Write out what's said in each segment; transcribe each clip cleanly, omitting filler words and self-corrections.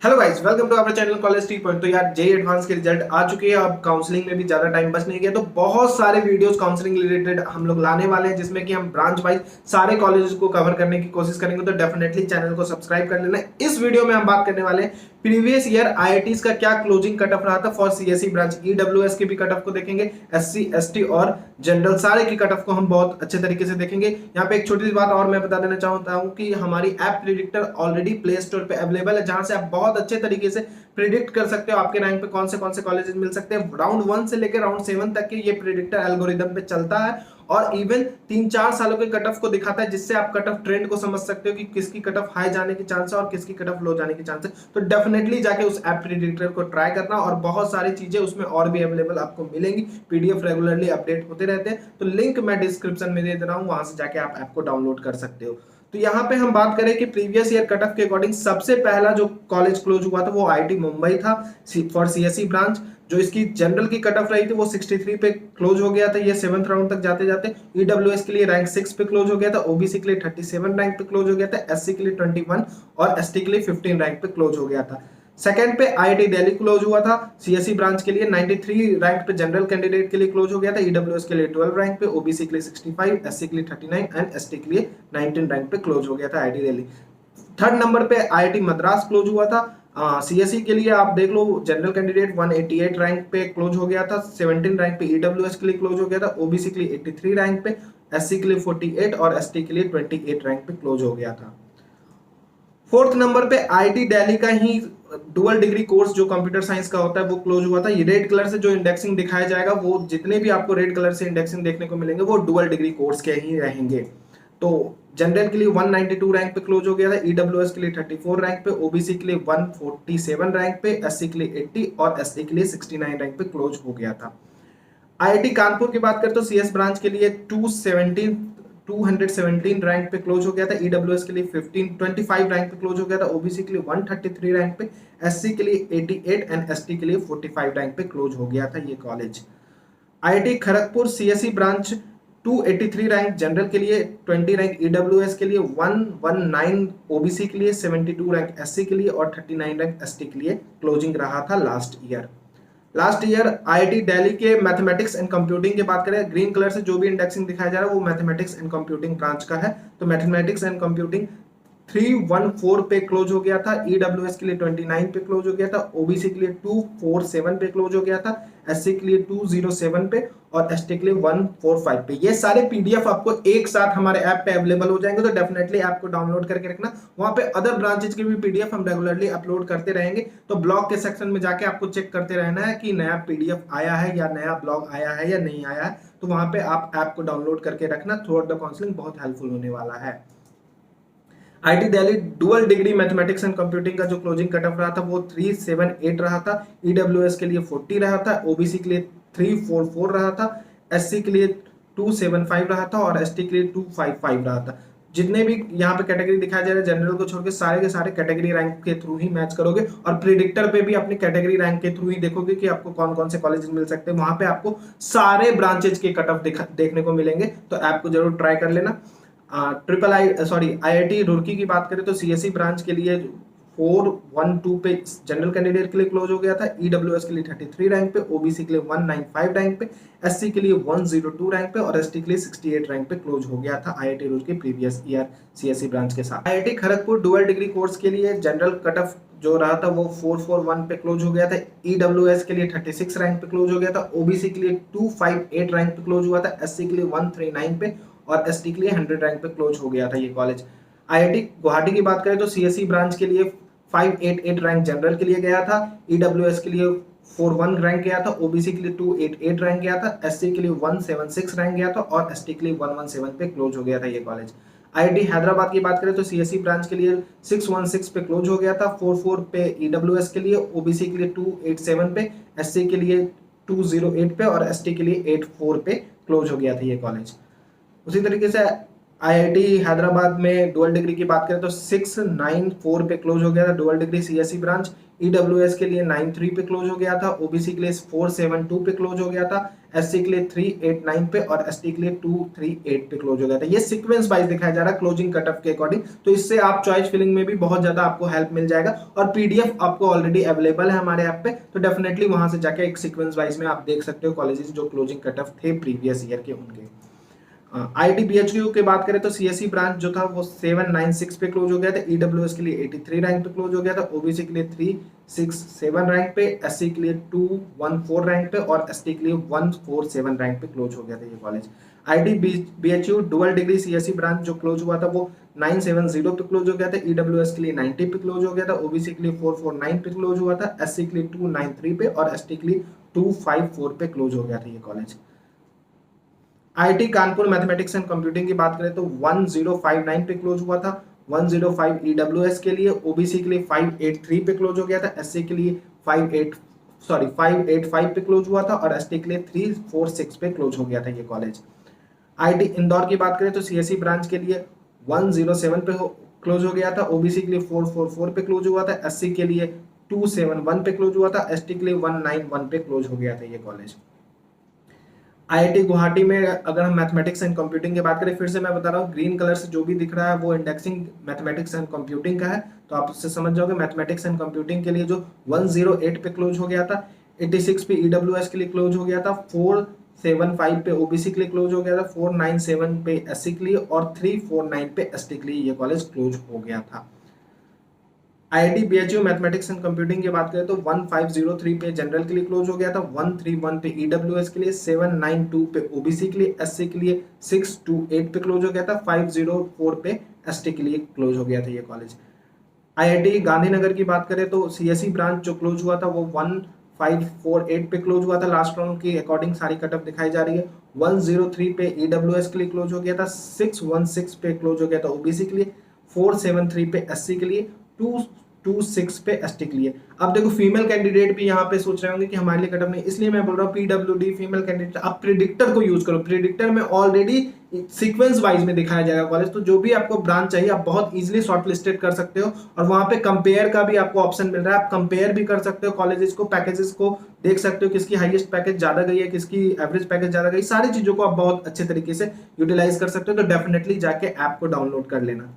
Hello guys, welcome to our channel college T point. तो यार JEE advance के result आ चुके हैं। अब काउंसलिंग में भी ज्यादा टाइम बच नहीं गया, तो बहुत सारे वीडियोस काउंसलिंग रिलेटेड हम लोग लाने वाले हैं, जिसमें कि हम ब्रांच वाइज सारे कॉलेजेस को कवर करने की कोशिश करेंगे। तो डेफिनेटली चैनल को सब्सक्राइब कर लेना। इस वीडियो में हम बात करने वाले हैं प्रीवियस ईयर आईआईटीज का क्या क्लोजिंग कट ऑफ रहा था फॉर सीएसई ब्रांच। ईडब्ल्यूएस के भी कट ऑफ को देखेंगे, एससी एसटी और जनरल सारे की कट ऑफ को हम बहुत अच्छे तरीके से देखेंगे। यहाँ पे एक छोटी सी बात और मैं बता देना चाहता हूँ कि हमारी app predictor already play store पे अवेलेबल है, जहां से आप बहुत अच्छे तरीके से प्रिडिक्ट कर सकते हो आपके रैंक पे कौन से कॉलेजेस मिल सकते हैं। राउंड 1 से लेकर राउंड 7 तक के ये प्रिडिक्टर एल्गोरिदम पे चलता है और इवन 3-4 सालों के कट ऑफ को दिखाता है, जिससे आप कट ऑफ ट्रेंड को समझ सकते हो कि किसकी कट ऑफ हाई जाने की चांस है और किसकी कट ऑफ लो जाने की चांस है। तो डेफिनेटली जाके उस ऐप प्रिडिक्टर को ट्राई करना, और बहुत सारी चीजें उसमें और भी अवेलेबल आपको मिलेंगी। पीडीएफ रेगुलरली अपडेट होते रहते हैं, तो लिंक मैं डिस्क्रिप्शन में दे रहा हूँ, वहां से जाके आप ऐप को डाउनलोड कर सकते हो। तो यहाँ पे हम बात करें कि प्रीवियस ईयर कट ऑफ के अकॉर्डिंग सबसे पहला जो कॉलेज क्लोज हुआ था वो आईआईटी मुंबई था फॉर सीएसई ब्रांच। जो इसकी जनरल की कट ऑफ रही थी वो 63 पे क्लोज हो गया था, ये 7th राउंड तक जाते जाते। ईडब्ल्यूएस के लिए रैंक 6 पे क्लोज हो गया था, ओबीसी के लिए 37 रैंक पे क्लोज हो गया था, एससी के लिए 21 और एसटी के लिए 15 रैंक पे क्लोज हो गया था। सेकंड पे आईआईटी दिल्ली क्लोज हुआ था सीएसई ब्रांच के लिए 93 रैंक पे जनरल कैंडिडेट के लिए क्लोज हो गया था, ईडब्ल्यूएस के लिए 12 रैंक पे, ओबीसी के लिए 65, एससी के लिए 39 एंड एसटी के लिए 19 रैंक पे क्लोज हो गया था आईआईटी दिल्ली। थर्ड नंबर पे आईआईटी मद्रास क्लोज हुआ था। सीएसई के लिए आप देख लो, जनरल कैंडिडेट 188 रैंक पे क्लोज हो गया था, 17 रैंक पे ईडब्ल्यूएस के लिए क्लोज हो गया था, ओबीसी के लिए 83 रैंक पे, एससी के लिए 48 और एसटी के लिए 28 रैंक पे क्लोज हो गया था। फोर्थ नंबर पे आईआईटी दिल्ली का ही डुअल डिग्री कोर्स जो कंप्यूटर साइंस का होता है वो क्लोज हुआ था। ये रेड कलर से जो इंडेक्सिंग दिखाया जाएगा, वो जितने भी आपको रेड कलर से इंडेक्सिंग देखने को मिलेंगे वो डुअल डिग्री कोर्स के ही रहेंगे। तो जनरल के लिए 192 रैंक पे क्लोज हो गया था, ईडब्ल्यूएस के लिए 34 रैंक पे, ओबीसी के लिए 147 रैंक पे, एससी के लिए 80 और एसटी के लिए 69 रैंक पे क्लोज हो गया था। आईआईटी कानपुर की बात करें तो सीएस ब्रांच के लिए 217 रैंक पे क्लोज हो गया था, ईडब्ल्यूएस के लिए 25 रैंक पे क्लोज हो गया था, ओबीसी के लिए 133 रैंक पे, एससी के लिए 88 एंड एसटी के लिए 45 रैंक पे क्लोज हो गया था ये college. IIT Kharagpur CSE branch 283 rank general के लिए, 20 रैंक ईडब्ल्यूएस के लिए, 119 ओबीसी के लिए, 72 रैंक एससी के लिए और 39 रैंक एसटी के लिए क्लोजिंग रहा था लास्ट ईयर। आईआईटी दिल्ली के मैथमेटिक्स एंड कंप्यूटिंग की बात करें, ग्रीन कलर से जो भी इंडेक्सिंग दिखाया जा रहा है वो मैथमेटिक्स एंड कंप्यूटिंग ब्रांच का है। तो मैथमेटिक्स एंड कंप्यूटिंग 314 पे क्लोज हो गया था, ईडब्ल्यूएस के लिए 29 पे क्लोज हो गया था, ओबीसी के लिए 247 पे क्लोज हो गया था, एससी के लिए 207 पे और एसटी के लिए 145 पे। ये सारे पीडीएफ आपको एक साथ हमारे ऐप पे अवेलेबल हो जाएंगे, तो डेफिनेटली ऐप को डाउनलोड करके रखना। वहां पे अदर ब्रांचेज के भी पीडीएफ हम रेगुलरली अपलोड करते रहेंगे, तो ब्लॉग के सेक्शन में जाके आपको चेक करते रहना है कि नया पीडीएफ आया है या नया ब्लॉग आया है या नहीं आया है। तो वहां पे आप ऐप को डाउनलोड करके रखना, थ्रू आउट द काउंसलिंग बहुत हेल्पफुल होने वाला है। IIT Delhi dual degree mathematics and computing का जो क्लोजिंग कट ऑफ रहा था वो 378 रहा था, ईडब्ल्यूएस के लिए 40 रहा था, ओबीसी के लिए 344 रहा था, एससी के लिए 275 रहा था और एसटी के लिए 255 रहा था। जितने भी यहाँ पे कैटेगरी दिखाया जा रहा है जनरल को छोड़ के सारे के सारे कैटेगरी रैंक के थ्रू ही मैच करोगे, और प्रिडिक्टर पे भी अपनी कैटेगरी रैंक के थ्रू ही देखोगे कि आपको कौन कौन से कॉलेजेस मिल सकते हैं। वहां पे आपको सारे ब्रांचेज के कट ऑफ देखने को मिलेंगे, तो ऐप को जरूर ट्राई कर लेना। आईआईटी रुड़की की बात करें तो सीएसई ब्रांच के लिए 412 पे जनरल कैंडिडेट के लिए क्लोज हो गया था, ईडब्ल्यूएस के लिए 33 रैंक पे, ओबीसी के लिए 195 रैंक पे, एससी के लिए 102 रैंक पे और एसटी के लिए 68 रैंक पे क्लोज हो गया था IIT Roorkee previous year CSE branch के साथ। IIT Kharagpur dual degree course के लिए जनरल कट ऑफ जो रहा था वो 441 पे क्लोज हो गया था, ईडब्ल्यूएस के लिए 36 रैंक पे क्लोज हो गया था, ओबीसी के लिए 258 रैंक पे क्लोज हुआ था, एससी के लिए 139 पे और एसटी के लिए 100 रैंक पे क्लोज हो गया था ये कॉलेज। आईआईटी गुवाहाटी की बात करें तो सीएसई ब्रांच के लिए 588 रैंक जनरल के लिए गया था, ईडब्ल्यूएस के लिए 41 रैंक गया था, ओबीसी के लिए 288 रैंक गया था, एससी के लिए 176 रैंक गया था और एसटी के लिए 117 पे क्लोज हो गया था ये कॉलेज। आईआईटी हैदराबाद की बात करें तो सीएसई ब्रांच के लिए 616 पे क्लोज हो गया था, 44 पे ईडब्ल्यूएस के लिए, ओबीसी के लिए 287 पे, एससी के लिए 208 पे और एसटी के लिए 84 पे क्लोज हो गया था ये कॉलेज। उसी तरीके से आईआईटी हैदराबाद में डुअल डिग्री की बात करें तो 694 पे क्लोज हो गया था dual degree CSC branch. EWS के लिए 93 पे क्लोज हो गया था, ओबीसी के लिए 472 पे क्लोज हो गया था, एससी के लिए 389 पे और एसटी के लिए 238 पे क्लोज हो गया था। ये सीक्वेंस वाइज दिखाया जा रहा है क्लोजिंग कट ऑफ के अकॉर्डिंग, तो इससे आप चॉइस फिलिंग में भी बहुत ज्यादा आपको हेल्प मिल जाएगा। और पीडीएफ आपको ऑलरेडी अवेलेबल है हमारे ऐप पे, तो डेफिनेटली वहां से जाके एक सीक्वेंस वाइज में आप देख सकते हो कॉलेजेस जो क्लोजिंग कट ऑफ थे प्रीवियस ईयर के उनके। आईआईटी की बात करें तो सीएससी ब्रांच जो था वो 796 पे क्लोज हो गया था, ईडब्ल्यूएस के लिए 83 रैंक पे क्लोज हो गया था, ओबीसी के लिए 367 रैंक पे, एससी के लिए 214 रैंक पे और एसटी के लिए 147 रैंक पे क्लोज हो गया था ये college. IIT BHU dual degree CSC branch जो क्लोज हुआ था वो 970 पे क्लोज हो गया था, ईडब्ल्यूएस के लिए 90 पे क्लोज हो गया था, ओबीसी के लिए 449 पे क्लोज हुआ था, एससी के लिए 293 पे और एसटी के लिए 254 पे क्लोज हो गया था ये college. IIT Kanpur mathematics and computing की बात करें तो 1059 पे क्लोज हुआ था, 105 ईडब्ल्यूएस के लिए, ओबीसी के लिए 583 पे क्लोज हो गया था, एससी के लिए 585 पे क्लोज हुआ था और एसटी के लिए 346 पे क्लोज हो गया था ये कॉलेज। आईआईटी इंदौर की बात करें तो सीएससी ब्रांच के लिए 107 पे क्लोज हो गया था, ओबीसी के लिए 444 पे क्लोज हुआ था, एससी के लिए 271 पे क्लोज हुआ था, एसटी के लिए 191 पे क्लोज हो गया था ये कॉलेज। आईआईटी गुवाहाटी में अगर हम मैथमेटिक्स एंड कंप्यूटिंग की बात करें, फिर से मैं बता रहा हूँ ग्रीन कलर से जो भी दिख रहा है वो इंडेक्सिंग मैथमेटिक्स एंड कंप्यूटिंग का है, तो आप उससे समझ जाओगे। मैथमेटिक्स एंड कंप्यूटिंग के लिए जो 108 पे क्लोज हो गया था, 86 पे ईडब्ल्यूएस के लिए क्लोज हो गया था, 475 पे ओबीसी के लिए क्लोज हो गया था, 497 पे एससी के लिए और 349 पे एसटी के लिए ये कॉलेज क्लोज हो गया था। IIT BHU mathematics and computing की बात करें तो 1503 पे जनरल के लिए क्लोज हो गया था, 131 पे ईडब्ल्यूएस के लिए, 792 पे ओबीसी के लिए, एससी के लिए 628 पे क्लोज हो गया था, 504 पे एसटी के लिए क्लोज हो गया था ये कॉलेज। आईआईटी गांधीनगर की बात करें तो सीएससी ब्रांच जो क्लोज हुआ था वो 1548 पे क्लोज हुआ था, लास्ट राउंड की अकॉर्डिंग सारी कटअप दिखाई जा रही है। 103 पे ईडब्ल्यूएस के लिए क्लोज हो गया था, 616 पे क्लोज हो गया था ओबीसी के लिए, 473 पे एससी के लिए, 226 पे एसटी के लिए। अब देखो फीमेल कैंडिडेट भी यहाँ पे सोच रहे होंगे कि हमारे लिए कटअप नहीं, इसलिए मैं बोल रहा हूँ पीडब्ल्यूडी फीमेल कैंडिडेट आप प्रिडिक्टर को यूज करो। प्रिडिक्टर में ऑलरेडी सीक्वेंस वाइज में दिखाया जाएगा कॉलेज, तो जो भी आपको ब्रांच चाहिए आप बहुत इजीली शॉर्ट लिस्टेड कर सकते हो और वहां पे कंपेयर का भी आपको ऑप्शन मिल रहा है। आप कंपेयर भी कर सकते हो कॉलेजेस को, पैकेजेस को देख सकते हो किसकी हाईएस्ट पैकेज ज्यादा गई है, किसकी एवरेज पैकेज ज्यादा गई, सारी चीजों को आप बहुत अच्छे तरीके से यूटिलाइज कर सकते हो। तो डेफिनेटली जाके ऐप को डाउनलोड कर लेना।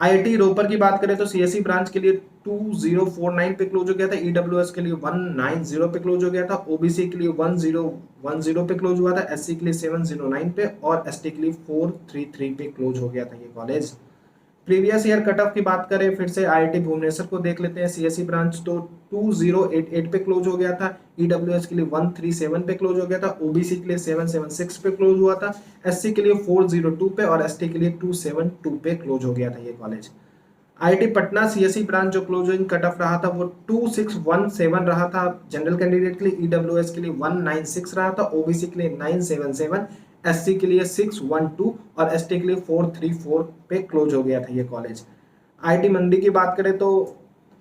आईआईटी रोपर की बात करें तो सीएससी ब्रांच के लिए 2049 पे क्लोज हो गया था, ईडब्ल्यूएस के लिए 190 पे क्लोज हो गया था, ओबीसी के लिए 1010 पे क्लोज हुआ था, एससी के लिए 709 पे और एसटी के लिए 433 पे क्लोज हो गया था ये college. Previous year cut off की बात करें फिर से आईआईटी भुवनेश्वर को देख लेते हैं। सीएससी ब्रांच तो 2088 पे क्लोज हो गया था, ईडब्ल्यूएस के लिए 137 पे क्लोज हो गया था, ओबीसी के लिए 776 पे क्लोज हुआ था, एससी के लिए 402 पे और एसटी के लिए 272 पे क्लोज हो गया था ये college. IIT Patna CSC branch जो क्लोजिंग कट ऑफ रहा था वो 2617 रहा था जनरल कैंडिडेट के लिए, ईडब्ल्यूएस के लिए 196 रहा था, ओबीसी के लिए 977, एससी के लिए 612 और एसटी के लिए 434 पे क्लोज हो गया था ये कॉलेज। आईआईटी मंडी की बात करें तो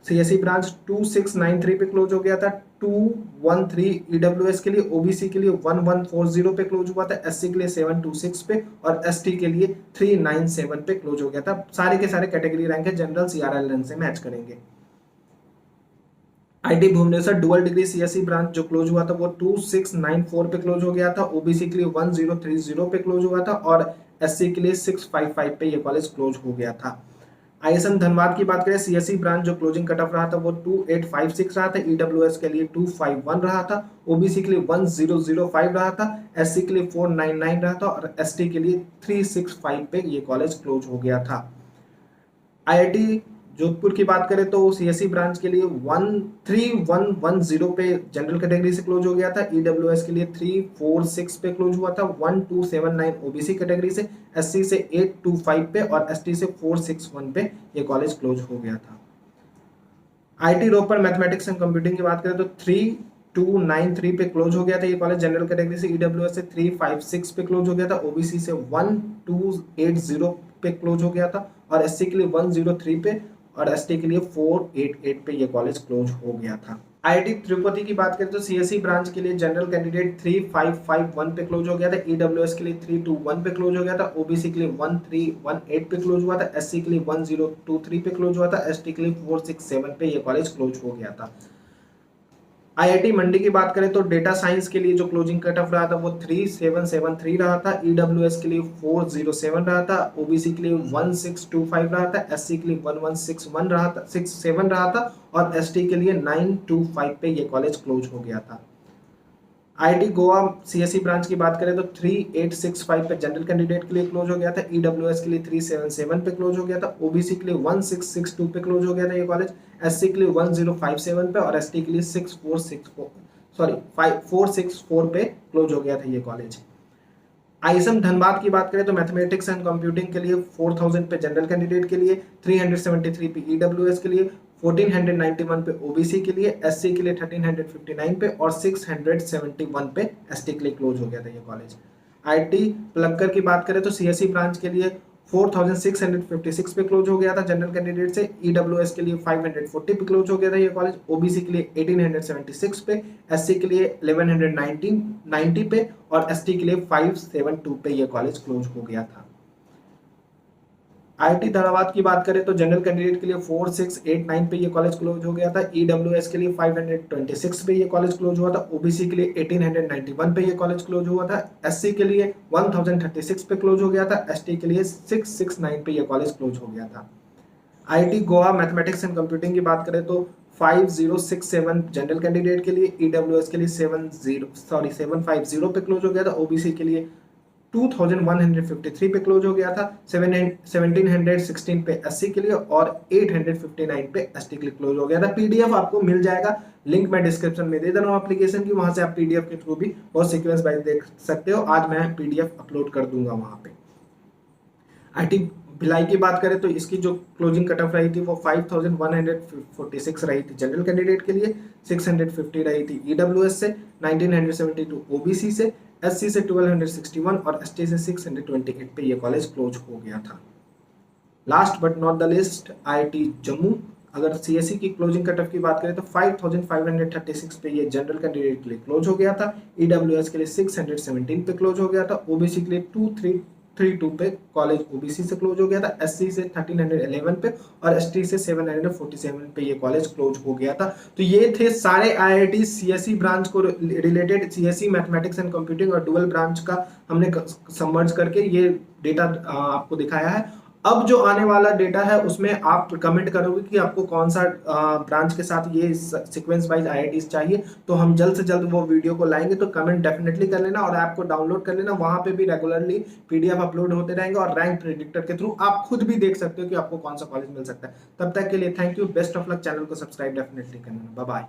सीएससी ब्रांच 2693 पे क्लोज हो गया था, 213 ईडब्ल्यूएस के लिए, ओबीसी के लिए 1140 पे क्लोज हुआ था, एससी के लिए 726 पे और एसटी के लिए 397 पे क्लोज हो गया था। सारे के सारे कैटेगरी रैंक है, जनरल सीआरएल रैंक से मैच करेंगे। IIT Bhubaneswar dual degree CSC branch जो क्लोज हुआ था वो 2694 पे क्लोज हो गया था, ओबीसी के लिए 1030 पे क्लोज हुआ था और एससी के लिए 655 पे ये कॉलेज क्लोज हो गया था। आईएसएम धनबाद की बात करें सीएससी ब्रांच जो क्लोजिंग कट ऑफ रहा था वो 2856 रहा था, ईडब्ल्यूएस के लिए 251 रहा था, ओबीसी के लिए 1005 रहा था, एससी के लिए 499 रहा था और एसटी के लिए 365 पे ये कॉलेज क्लोज हो गया था। आईआईटी जोधपुर की बात करें तो सीएससी ब्रांच के लिए 13110 पे जनरल कैटेगरी से क्लोज हो गया था, ईडब्ल्यूएस के लिए 346 पे क्लोज हुआ था, 1279 ओबीसी कैटेगरी से, एससी से 825 पे और एसटी से 461 पे ये कॉलेज क्लोज हो गया था। IIT Ropar mathematics and computing की बात करें तो 3293 पे क्लोज हो गया था ये कॉलेज जनरल कैटेगरी से, ईडब्ल्यूएस से 356 पे क्लोज हो गया था, ओबीसी से 1280 पे क्लोज हो गया था और एससी के लिए 103 पे और एसटी के लिए 488 पे ये कॉलेज क्लोज हो गया था। आईआईटी तिरुपति की बात करें तो सीएसई ब्रांच के लिए जनरल कैंडिडेट 3551 पे क्लोज हो गया था, ईडब्ल्यूएस के लिए 321 पे क्लोज हो गया था, ओबीसी के लिए 1318 पे क्लोज हुआ था, एससी के लिए 1023 पे क्लोज हुआ था, एसटी के लिए 467 पे ये कॉलेज क्लोज हो गया था। आईआईटी मंडी की बात करें तो डेटा साइंस के लिए जो क्लोजिंग कट ऑफ रहा था वो 3773 रहा था, ईडब्ल्यूएस के लिए 407 रहा था, ओबीसी के लिए 1625 रहा था, एससी के लिए 1161 रहा था, 67 रहा था और एसटी के लिए 925 पे ये कॉलेज क्लोज हो गया था। आईआईटी गोवा सीएसई ब्रांच की बात करें तो 3865 पे जनरल कैंडिडेट के लिए क्लोज हो गया था, ईडब्ल्यूएस के लिए 377 पे क्लोज हो गया था, ओबीसी के लिए 1662 पे क्लोज हो गया था ये कॉलेज, एससी के लिए 1057 पे और एसटी के लिए 464 पे क्लोज हो गया था ये कॉलेज। आईएसएम धनबाद की बात करें तो मैथमेटिक्स एंड कंप्यूटिंग के लिए 4000 पे जनरल कैंडिडेट के लिए, 373 पे ईडब्ल्यूएस के लिए, 1491 पे ओबीसी के लिए, एससी के लिए 1359 पे और 671 पे एसटी के लिए क्लोज हो गया था ये कॉलेज। आईटी प्लक्कर की बात करें तो सीएसई ब्रांच के लिए 4656 पे क्लोज हो गया था जनरल कैंडिडेट से, ईडब्ल्यूएस के लिए 540 पे क्लोज हो गया था ये कॉलेज, ओबीसी के लिए 1876 पे, एससी के लिए 1190 पे और एसटी के लिए 572 पे ये कॉलेज क्लोज हो गया था। आईआईटी धनबाद की बात करें तो जनरल कैंडिडेट के लिए 4689 पे ये कॉलेज क्लोज हो गया था, ईडब्ल्यूएस के लिए 526 पे ये कॉलेज क्लोज हुआ था, ओबीसी के लिए 1891 पे ये कॉलेज क्लोज हुआ था, एससी के लिए 1036 पे क्लोज हो गया था, एसटी के लिए 669 पे ये कॉलेज क्लोज हो गया था। IIT Goa mathematics and computing की बात करें तो 5067 जनरल कैंडिडेट के लिए, ईडब्ल्यूएस के लिए 750 पे क्लोज हो गया था, ओबीसी के लिए 2153 पे क्लोज हो गया था, 1716 पे एससी के लिए और 859 पे एसटी के लिए क्लोज हो गया था। पीडीएफ आपको मिल जाएगा, लिंक मैं डिस्क्रिप्शन में दे दे रहा हूँ एप्लीकेशन की, वहां से आप पीडीएफ के थ्रू भी बहुत सीक्वेंस वाइज देख सकते हो। आज मैं पीडीएफ अपलोड कर दूंगा वहां पे। आईटी भिलाई की बात करें तो इसकी जो क्लोजिंग कट ऑफ रही थी वो 5146 रही थी जनरल कैंडिडेट के लिए, 650 रही थी ईडब्ल्यूएस से, 1972 ओबीसी से, एससी से 1261 और एसटी से 628 पे ये कॉलेज क्लोज हो गया था। Last but not the list IIT Jammu, अगर सीएसई की क्लोजिंग कट ऑफ की बात करें तो 5536 पे ये जनरल कैंडिडेट के लिए क्लोज हो गया था, ईडब्ल्यूएस के लिए 617 पे क्लोज हो गया था, ओबीसी के लिए 2332 पे कॉलेज ओबीसी से क्लोज हो गया था, एससी से 1311 पे और एसटी से 747 पे ये कॉलेज क्लोज हो गया था। तो ये थे सारे आईआईटी सीएसई ब्रांच को related, CSE mathematics and computing और डुअल ब्रांच का हमने सबमर्ज करके ये डेटा आपको दिखाया है। अब जो आने वाला डेटा है उसमें आप कमेंट करोगे कि आपको कौन सा ब्रांच के साथ ये सीक्वेंस वाइज आईआईटीज चाहिए, तो हम जल्द से जल्द वो वीडियो को लाएंगे। तो कमेंट डेफिनेटली कर लेना और ऐप को डाउनलोड कर लेना, वहां पे भी रेगुलरली पीडीएफ अपलोड होते रहेंगे और रैंक प्रेडिक्टर के थ्रू आप खुद भी देख सकते हो कि आपको कौन सा कॉलेज मिल सकता है। तब तक के लिए thank you, best of luck. Channel को सब्सक्राइब डेफिनेटली करना। Bye bye.